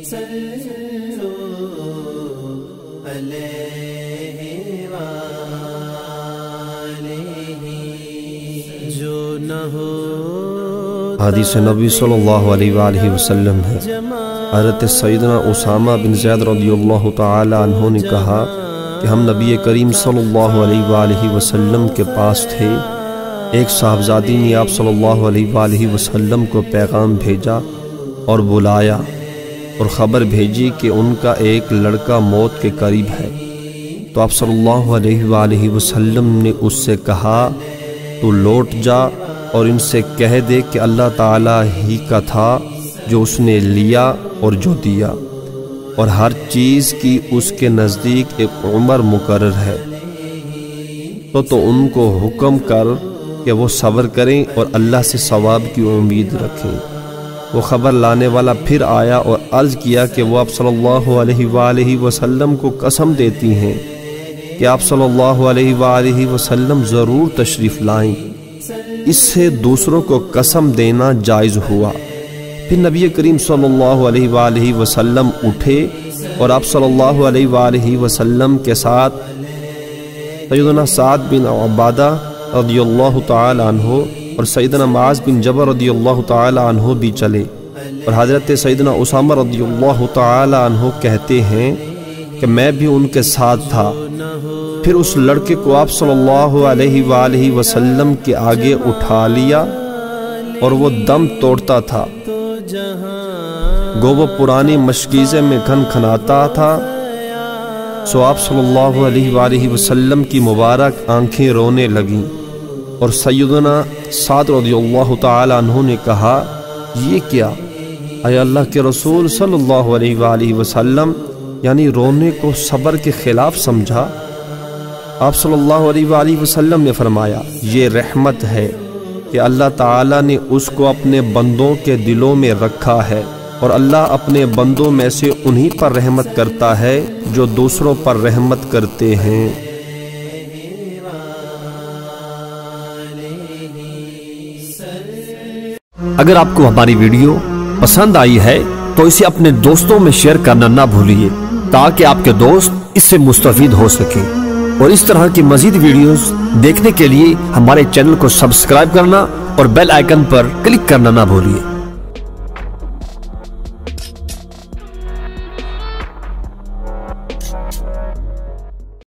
حدیث نبی صلی اللہ علیہ وآلہ وسلم ہے، حضرت سیدنا اسامہ بن زید رضی اللہ تعالی عنہ نے کہا کہ ہم نبی کریم صلی اللہ علیہ وآلہ وسلم کے پاس تھے۔ ایک صاحبزادی نے آپ صلی اللہ علیہ وآلہ وسلم کو پیغام بھیجا اور بلایا اور خبر بھیجی کہ ان کا ایک لڑکا موت کے قریب ہے۔ تو آپ صلی اللہ علیہ وآلہ وسلم نے اس سے کہا تو لوٹ جا اور ان سے کہہ دے کہ اللہ تعالیٰ ہی کا تھا جو اس نے لیا اور جو دیا، اور ہر چیز کی اس کے نزدیک ایک عمر مقرر ہے۔ تو ان کو حکم کر کہ وہ صبر کریں اور اللہ سے ثواب کی امید رکھیں۔ وہ خبر لانے والا پھر آیا اور عرض کیا کہ وہ آپ صلی اللہ علیہ وآلہ وسلم کو قسم دیتی ہیں کہ آپ صلی اللہ علیہ وآلہ وسلم ضرور تشریف لائیں۔ اس سے دوسروں کو قسم دینا جائز ہوا۔ پھر نبی کریم صلی اللہ علیہ وآلہ وسلم اٹھے اور آپ صلی اللہ علیہ وآلہ وسلم کے ساتھ سیدنا سعد بن عبادہ رضی اللہ تعالی عنہ اور سیدنا معاذ بن جبل رضی اللہ تعالی عنہ بھی چلے، اور حضرت سیدنا اسامہ رضی اللہ تعالی عنہ کہتے ہیں کہ میں بھی ان کے ساتھ تھا۔ پھر اس لڑکے کو آپ صلی اللہ علیہ وآلہ وسلم کے آگے اٹھا لیا اور وہ دم توڑتا تھا، گو وہ پرانی مشکیزے میں کھن کھناتا تھا۔ سو آپ صلی اللہ علیہ وآلہ وسلم کی مبارک آنکھیں رونے لگیں، اور سیدنا سعد رضی اللہ تعالی عنہ نے کہا یہ کیا؟ اے اللہ کے رسول صلی اللہ علیہ وآلہ وسلم، یعنی رونے کو صبر کے خلاف سمجھا؟ آپ صلی اللہ علیہ وآلہ وسلم نے فرمایا یہ رحمت ہے کہ اللہ تعالیٰ نے اس کو اپنے بندوں کے دلوں میں رکھا ہے، اور اللہ اپنے بندوں میں سے انہی پر رحمت کرتا ہے جو دوسروں پر رحمت کرتے ہیں۔ اگر آپ کو ہماری ویڈیو پسند آئی ہے تو اسے اپنے دوستوں میں شیئر کرنا نہ بھولیے تاکہ آپ کے دوست اس سے مستفید ہو سکیں، اور اس طرح کی مزید ویڈیوز دیکھنے کے لیے ہمارے چینل کو سبسکرائب کرنا اور بیل آئیکن پر کلک کرنا نہ بھولیے۔